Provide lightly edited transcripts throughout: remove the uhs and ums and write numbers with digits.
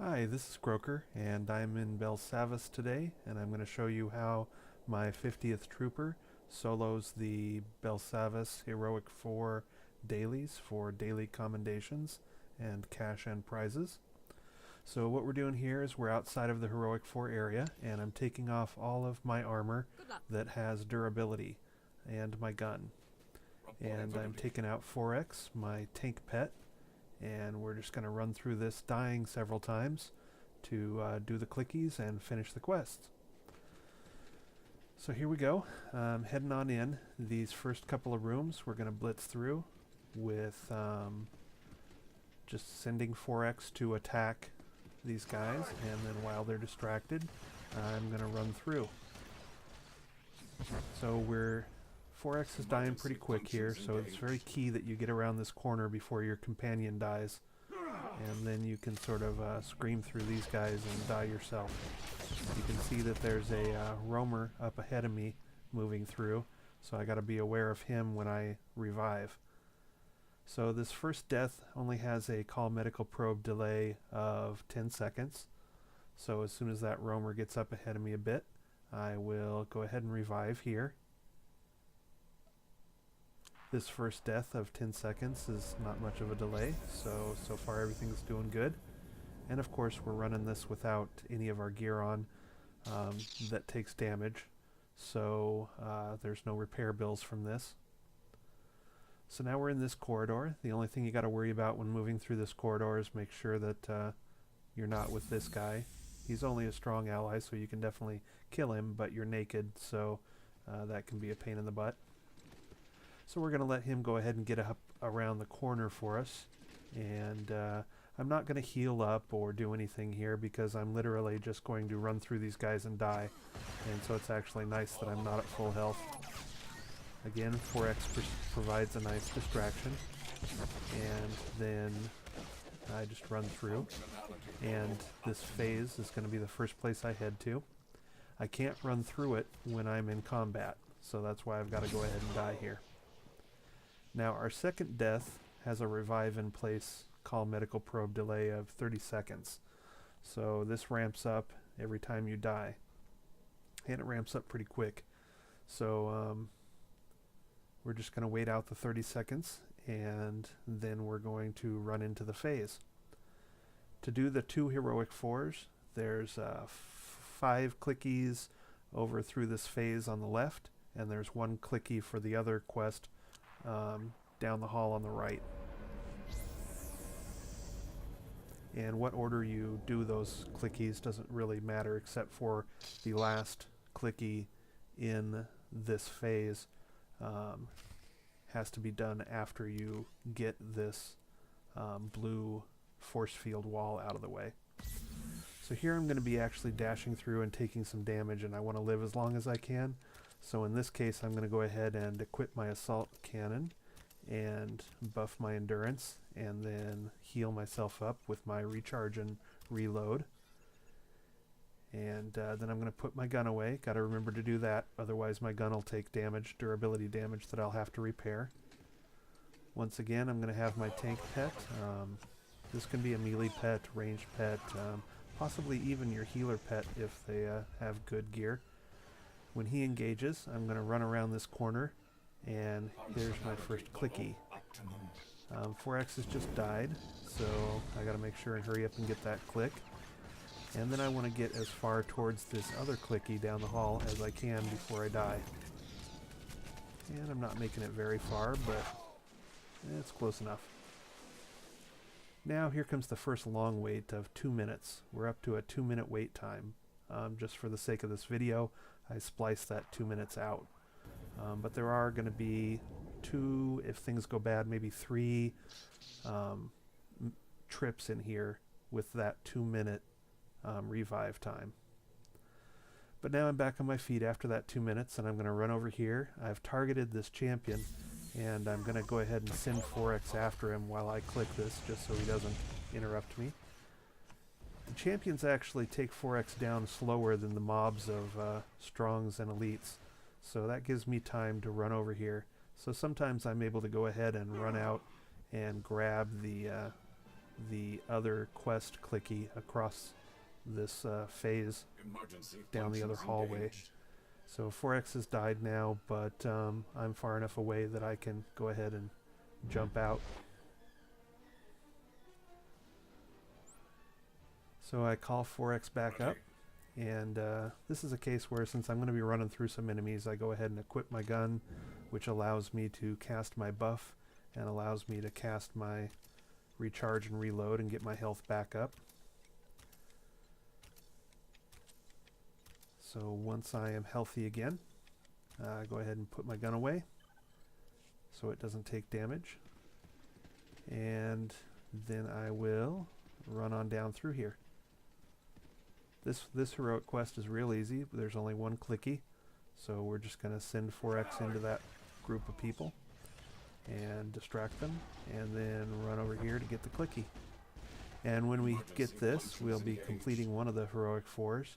Hi, this is Croker, and I'm in Belsavis today, and I'm going to show you how my 50th Trooper solos the Belsavis Heroic 4 dailies for Daily Commendations and cash and prizes. So what we're doing here is we're outside of the Heroic 4 area, and I'm taking off all of my armor that has durability and my gun. And I'm taking out 4X, my tank pet, and we're just going to run through this dying several times to do the clickies and finish the quests. So here we go, heading on in. These first couple of rooms we're going to blitz through with just sending 4X to attack these guys, and then while they're distracted I'm going to run through. So 4X is dying pretty quick here, so it's very key that you get around this corner before your companion dies, and then you can sort of scream through these guys and die yourself. You can see that there's a roamer up ahead of me moving through, so I got to be aware of him when I revive. So this first death only has a call medical probe delay of 10 seconds, so as soon as that roamer gets up ahead of me a bit, I will go ahead and revive here. This first death of 10 seconds is not much of a delay, so far everything's doing good. And of course we're running this without any of our gear on that takes damage, so there's no repair bills from this. So now we're in this corridor. The only thing you got to worry about when moving through this corridor is make sure that you're not with this guy. He's only a strong ally, so you can definitely kill him, but you're naked, so that can be a pain in the butt. So we're going to let him go ahead and get up around the corner for us, and I'm not going to heal up or do anything here because I'm literally just going to run through these guys and die, and so it's actually nice that I'm not at full health. Again, 4X provides a nice distraction, and then I just run through, and this phase is going to be the first place I head to. I can't run through it when I'm in combat, so that's why I've got to go ahead and die here. Now our second death has a revive in place call medical probe delay of 30 seconds. So this ramps up every time you die. And it ramps up pretty quick. So we're just going to wait out the 30 seconds and then we're going to run into the phase. To do the 2 Heroic 4s, there's 5 clickies over through this phase on the left, and there's 1 clicky for the other quest down the hall on the right. And what order you do those clickies doesn't really matter, except for the last clicky in this phase has to be done after you get this blue force field wall out of the way. So here I'm going to be actually dashing through and taking some damage, and I want to live as long as I can. So in this case I'm going to go ahead and equip my assault cannon and buff my endurance, and then heal myself up with my recharge and reload. And then I'm going to put my gun away. Got to remember to do that, otherwise my gun will take damage, durability damage, that I'll have to repair. Once again, I'm going to have my tank pet. This can be a melee pet, ranged pet, possibly even your healer pet if they have good gear. When he engages, I'm going to run around this corner, and here's my first clicky. 4X has just died, so I got to make sure and hurry up and get that click. And then I want to get as far towards this other clicky down the hall as I can before I die. And I'm not making it very far, but it's close enough. Now here comes the first long wait of 2 minutes. We're up to a 2-minute wait time. Just for the sake of this video, I spliced that 2 minutes out. But there are going to be 2, if things go bad, maybe 3 trips in here with that 2-minute revive time. But now I'm back on my feet after that 2 minutes, and I'm going to run over here. I've targeted this champion, and I'm going to go ahead and send 4X after him while I click this, just so he doesn't interrupt me. The champions actually take 4X down slower than the mobs of strongs and elites, so that gives me time to run over here. So sometimes I'm able to go ahead and run out and grab the the other quest clicky across this phase down the other hallway. So 4X has died now, but I'm far enough away that I can go ahead and jump out. So I call 4X back up, and this is a case where, since I'm going to be running through some enemies, I go ahead and equip my gun, which allows me to cast my buff and allows me to cast my recharge and reload and get my health back up. So once I am healthy again, go ahead and put my gun away so it doesn't take damage, and then I will run on down through here. This heroic quest is real easy. There's only one clicky, so we're just going to send 4X into that group of people and distract them, and then run over here to get the clicky. And when we get this, we'll be completing one of the heroic 4s,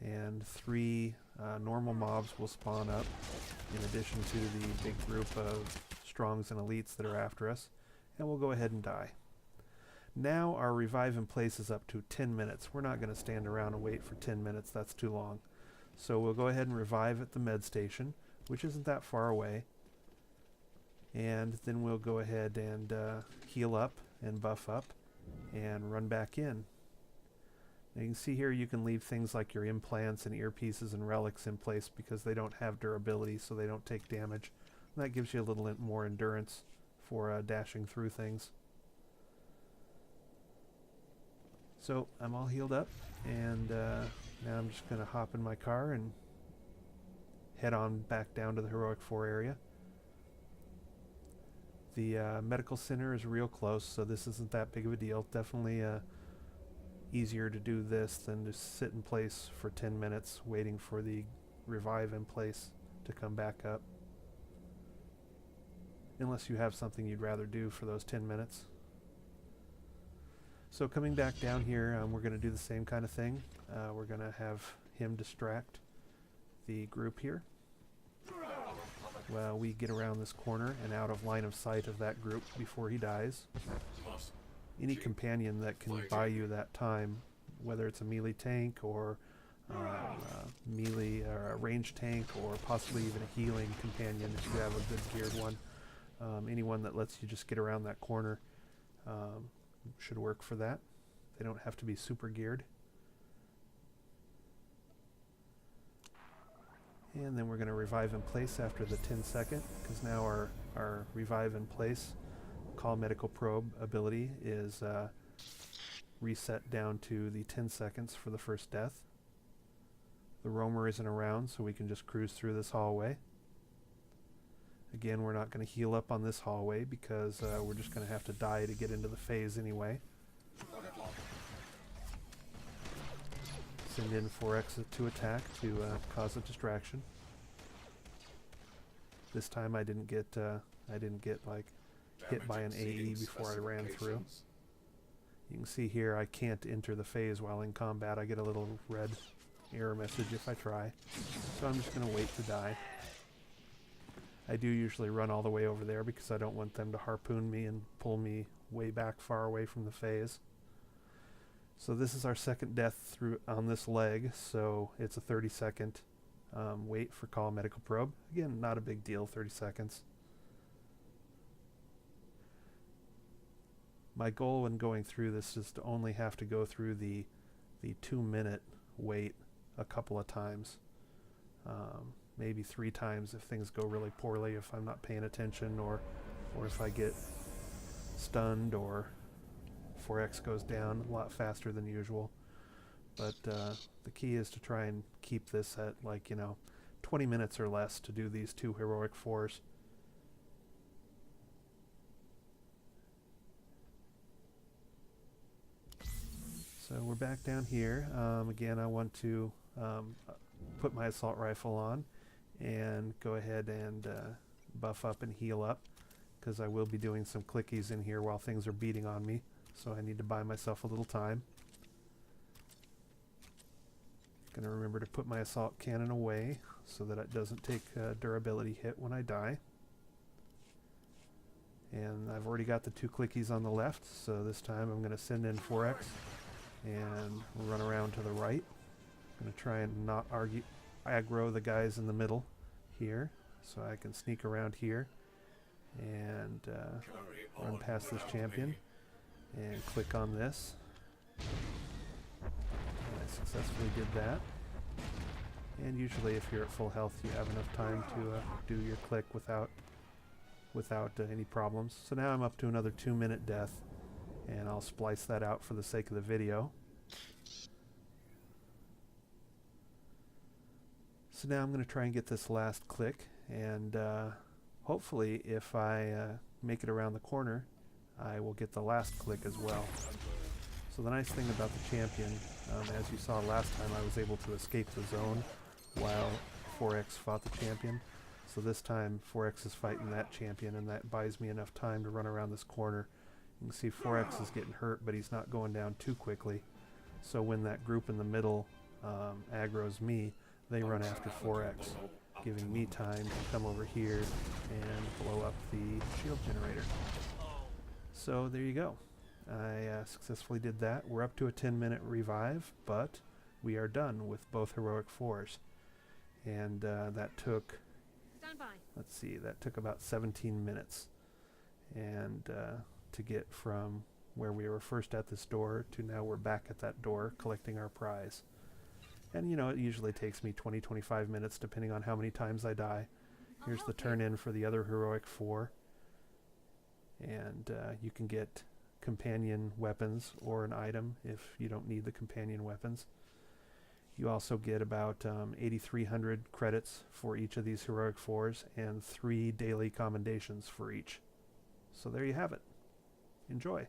and 3 normal mobs will spawn up in addition to the big group of strongs and elites that are after us, and we'll go ahead and die. Now our revive in place is up to 10 minutes. We're not going to stand around and wait for 10 minutes. That's too long. So we'll go ahead and revive at the med station, which isn't that far away. And then we'll go ahead and heal up and buff up and run back in. Now you can see here you can leave things like your implants and earpieces and relics in place because they don't have durability, so they don't take damage. And that gives you a little more endurance for dashing through things. So I'm all healed up, and now I'm just going to hop in my car and head on back down to the Heroic 4 area. The medical center is real close, so this isn't that big of a deal. Definitely easier to do this than to sit in place for 10 minutes waiting for the revive in place to come back up. Unless you have something you'd rather do for those 10 minutes. So coming back down here, we're going to do the same kind of thing. We're going to have him distract the group here. Well, we get around this corner and out of line of sight of that group before he dies. Any companion that can buy you that time, whether it's a melee tank or melee or a range tank, or possibly even a healing companion if you have a good geared one, anyone that lets you just get around that corner should work for that. They don't have to be super geared. And then we're going to revive in place after the 10 second, because now our revive in place call medical probe ability is reset down to the 10 seconds for the first death. The roamer isn't around, so we can just cruise through this hallway. Again, we're not going to heal up on this hallway because we're just going to have to die to get into the phase anyway. Send in 4X to attack to cause a distraction. This time I didn't get like hit by an AE before I ran through. You can see here I can't enter the phase while in combat. I get a little red error message if I try. So I'm just going to wait to die. I do usually run all the way over there because I don't want them to harpoon me and pull me way back far away from the phase. So this is our second death through on this leg, so it's a 30-second wait for call medical probe. Again, not a big deal, 30 seconds. My goal when going through this is to only have to go through the 2-minute wait a couple of times. Maybe 3 times if things go really poorly, if I'm not paying attention, or if I get stunned, or 4X goes down a lot faster than usual. But the key is to try and keep this at 20 minutes or less to do these 2 heroic 4s. So we're back down here. Again, I want to put my assault rifle on and go ahead and buff up and heal up, because I will be doing some clickies in here while things are beating on me, so I need to buy myself a little time. Gonna remember to put my assault cannon away so that it doesn't take a durability hit when I die. And I've already got the 2 clickies on the left, so this time I'm going to send in 4X and run around to the right. I'm going to try and not aggro the guys in the middle here, so I can sneak around here and run past this champion and click on this. And I successfully did that. And usually if you're at full health you have enough time to do your click without any problems. So now I'm up to another 2-minute death, and I'll splice that out for the sake of the video. So now I'm going to try and get this last click, and hopefully if I make it around the corner I will get the last click as well. So the nice thing about the champion, as you saw last time, I was able to escape the zone while 4X fought the champion. So this time 4X is fighting that champion, and that buys me enough time to run around this corner. You can see 4X is getting hurt, but he's not going down too quickly. So when that group in the middle aggroes me, they run after 4X, giving me time to come over here and blow up the shield generator. So there you go. I successfully did that. We're up to a 10-minute revive, but we are done with both Heroic 4s. And that took, let's see, that took about 17 minutes. And to get from where we were first at this door to now we're back at that door collecting our prize. And you know, it usually takes me 20-25 minutes depending on how many times I die. Here's the turn in for the other Heroic 4. And you can get companion weapons or an item if you don't need the companion weapons. You also get about 8,300 credits for each of these Heroic 4s and 3 Daily Commendations for each. So there you have it. Enjoy.